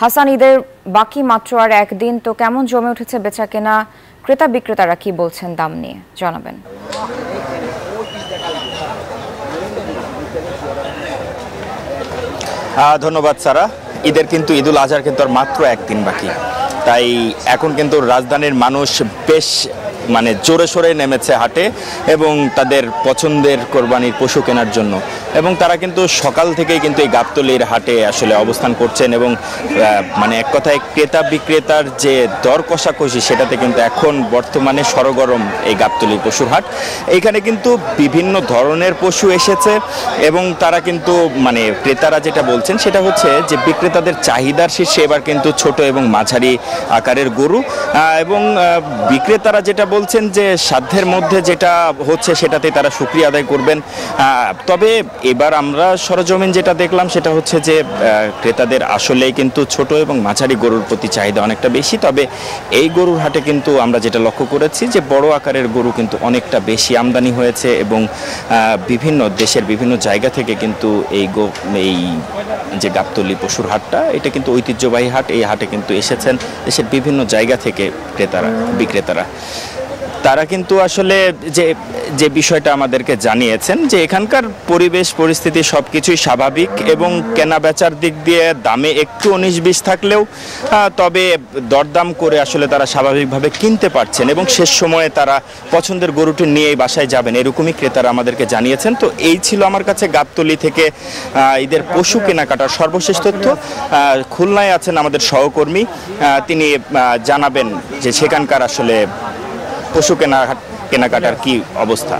হাসান, ঈদের বাকি মাত্র আর একদিন, তো কেমন জমে উঠেছে বেচাকেনা? ক্রেতা বিক্রেতারা কি বলছেন দাম নিয়ে জানাবেন। ধন্যবাদ সারা। ঈদের কিন্তু ঈদুল আজহার কিন্তু আর মাত্র একদিন বাকি, তাই এখন কিন্তু রাজধানীর মানুষ বেশ জোরে সোরে নেমেছে হাটে এবং তাদের পছন্দের কোরবানির পশু কেনার জন্য। এবং তারা কিন্তু সকাল থেকেই কিন্তু এই গাবতলীর হাটে আসলে অবস্থান করছেন এবং এক কথায় ক্রেতা বিক্রেতার যে দর কষাকষি সেটাতে কিন্তু এখন বর্তমানে সরগরম এই গাবতলী পশুর হাট। এইখানে কিন্তু বিভিন্ন ধরনের পশু এসেছে এবং তারা কিন্তু ক্রেতারা যেটা বলছেন সেটা হচ্ছে যে বিক্রেতাদের চাহিদার শীর্ষে এবার কিন্তু ছোট এবং মাঝারি আকারের গরু, এবং বিক্রেতারা যেটা বলছেন যে সাধ্যের মধ্যে যেটা হচ্ছে সেটাতে তারা শুকরিয়া আদায় করবেন। তবে এবার আমরা সরজমিন যেটা দেখলাম সেটা হচ্ছে যে ক্রেতাদের আসলেই কিন্তু ছোট এবং মাঝারি গরুর প্রতি চাহিদা অনেকটা বেশি। তবে এই গরুর হাটে কিন্তু আমরা যেটা লক্ষ্য করেছি যে বড় আকারের গরু কিন্তু অনেকটা বেশি আমদানি হয়েছে এবং বিভিন্ন দেশের বিভিন্ন জায়গা থেকে কিন্তু এই যে গাবতলী পশুর হাটটা, এটা কিন্তু ঐতিহ্যবাহী হাট। এই হাটে কিন্তু এসেছেন দেশের বিভিন্ন জায়গা থেকে বিক্রেতারা। তারা কিন্তু আসলে যে বিষয়টা আমাদেরকে জানিয়েছেন যে এখানকার পরিবেশ পরিস্থিতি সব কিছুই স্বাভাবিক এবং কেনা বেচার দিক দিয়ে দামে একটু 19-20 থাকলেও তবে দরদাম করে আসলে তারা স্বাভাবিকভাবে কিনতে পারছেন এবং শেষ সময়ে তারা পছন্দের গরুটি নিয়েই বাসায় যাবেন, এরকমই ক্রেতারা আমাদেরকে জানিয়েছেন। তো এই ছিল আমার কাছে গাবতলী থেকে ঈদের পশু কেনাকাটার সর্বশেষ তথ্য। খুলনায় আছেন আমাদের সহকর্মী, তিনি জানাবেন যে সেখানকার আসলে পশু কেনাকাটার কি অবস্থা।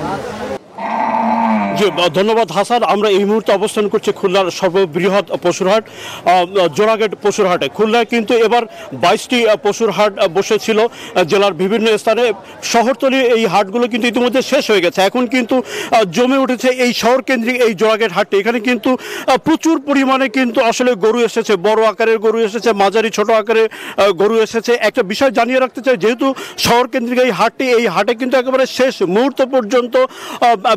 জি, ধন্যবাদ হাসান। আমরা এই মুহূর্তে অবস্থান করছি খুলনার সর্ববৃহৎ পশুর হাট জোড়াগেট পশুর হাটে। খুলনায় কিন্তু এবার 22টি পশুর হাট বসেছিল জেলার বিভিন্ন স্থানে। শহরতলি এই হাটগুলো কিন্তু ইতিমধ্যে শেষ হয়ে গেছে, এখন কিন্তু জমে উঠেছে এই শহর কেন্দ্রিক এই জোড়াগেট হাটটি। এখানে কিন্তু প্রচুর পরিমাণে কিন্তু আসলে গরু এসেছে, বড় আকারের গরু এসেছে, মাঝারি ছোট আকারের গরু এসেছে। একটা বিষয় জানিয়ে রাখতে চাই, যেহেতু শহর কেন্দ্রিক এই হাটটি, এই হাটে কিন্তু একেবারে শেষ মুহূর্ত পর্যন্ত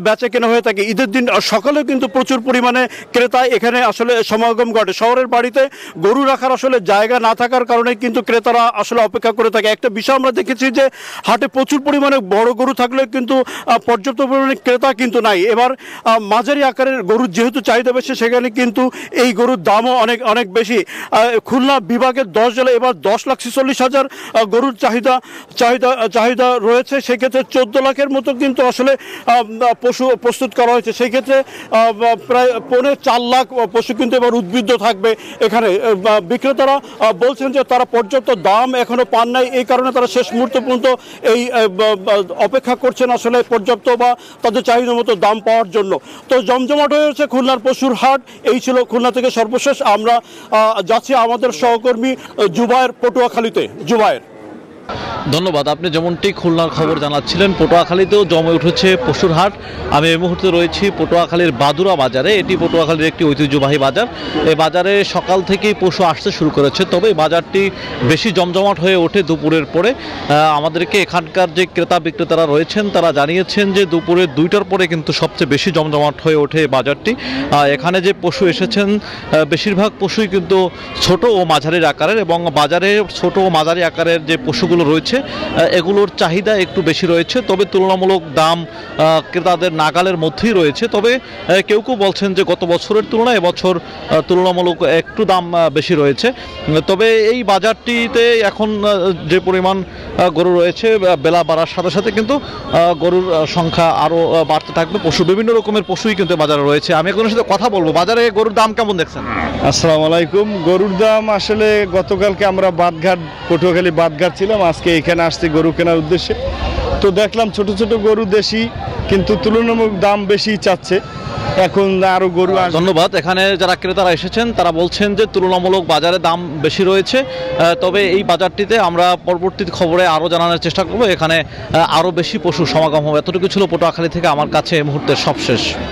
বেচা কেনা হয়ে থাকে। ঈদের দিন সকালেও কিন্তু প্রচুর পরিমাণে ক্রেতা এখানে আসলে সমাগম ঘটে। শহরের বাড়িতে গরু রাখার আসলে জায়গা না থাকার কারণে কিন্তু ক্রেতারা আসলে অপেক্ষা করে থাকে। একটা বিষয় আমরা দেখেছি যে হাটে প্রচুর পরিমাণে বড় গরু থাকলেও কিন্তু পর্যাপ্ত পরিমাণে ক্রেতা কিন্তু নাই। এবার মাঝারি আকারের গরুর যেহেতু চাহিদা বেশি, সেখানে কিন্তু এই গরুর দামও অনেক বেশি। খুলনা বিভাগের 10 জেলায় এবার 10,46,000 গরুর চাহিদা রয়েছে। সেক্ষেত্রে 14 লাখের মতো কিন্তু আসলে পশু প্রস্তুত করা হয়েছে। সেই ক্ষেত্রে প্রায় 4 লাখ পশু কিন্তু এবার উদ্বৃদ্ধ থাকবে এখানে। বিক্রেতারা বলছেন যে তারা পর্যাপ্ত দাম এখনো পান নাই, এই কারণে তারা শেষ মুহূর্ত পর্যন্ত এই অপেক্ষা করছেন আসলে পর্যাপ্ত বা তাদের চাহিদা মতো দাম পাওয়ার জন্য। তো জমজমাট হয়েছে খুলনার পশুর হাট। এই ছিল খুলনা থেকে সর্বশেষ। আমরা যাচ্ছি আমাদের সহকর্মী জুবায়ের পটুয়াখালীতে। জুবায়ের, ধন্যবাদ। আপনি যেমনটি খুলনার খবর জানাচ্ছিলেন, পটুয়াখালীতেও জমে উঠেছে পশুর হাট। আমি এই মুহূর্তে রয়েছি পটুয়াখালীর বাদুরা বাজারে। এটি পটুয়াখালীর একটি ঐতিহ্যবাহী বাজার। এই বাজারে সকাল থেকেই পশু আসতে শুরু করেছে, তবে বাজারটি বেশি জমজমাট হয়ে ওঠে দুপুরের পরে। আমাদেরকে এখানকার যে ক্রেতা বিক্রেতারা রয়েছেন তারা জানিয়েছেন যে দুপুরে 2টার পরে কিন্তু সবচেয়ে বেশি জমজমাট হয়ে ওঠে বাজারটি। এখানে যে পশু এসেছেন বেশিরভাগ পশুই কিন্তু ছোট ও মাঝারি আকারের, এবং বাজারে ছোট ও মাঝারি আকারের যে পশুগুলো রয়েছে এগুলোর চাহিদা একটু বেশি রয়েছে, তবে তুলনামূলক দাম ক্রেতাদের নাগালের মধ্যেই রয়েছে। তবে কেউ বলছেন যে গত বছরের তুলনায় এবছর তুলনামূলক একটু দাম বেশি রয়েছে। তবে এই বাজারটিতে এখন যে পরিমাণ গরু রয়েছে, বেলা বাড়ার সাথে সাথে কিন্তু গরুর সংখ্যা আরও বাড়তে থাকবে। বিভিন্ন রকমের পশুই কিন্তু বাজারে রয়েছে। আমি একজনের সাথে কথা বলবো। বাজারে গরুর দাম কেমন দেখছেন? আসসালামু আলাইকুম। গরুর দাম আসলে গতকালকে আমরা পটুয়াখালী বাদঘাট ছিলাম, আজকে এখানে আসছি গরু কেনার উদ্দেশ্যে। তো দেখলাম ছোট ছোট গরু দেশি, কিন্তু তুলনামূলক দাম বেশি চাচ্ছে। এখন আরো গরু। ধন্যবাদ। এখানে যারা ক্রেতারা এসেছেন তারা বলছেন যে তুলনামূলক বাজারে দাম বেশি রয়েছে, তবে এই বাজারটিতে আমরা পরবর্তী খবরে আরও জানানোর চেষ্টা করব। এখানে আরও বেশি পশু সমাগম হবে। এতটুকু ছিল পটুয়াখালী থেকে আমার কাছে এই মুহূর্তে সবশেষ।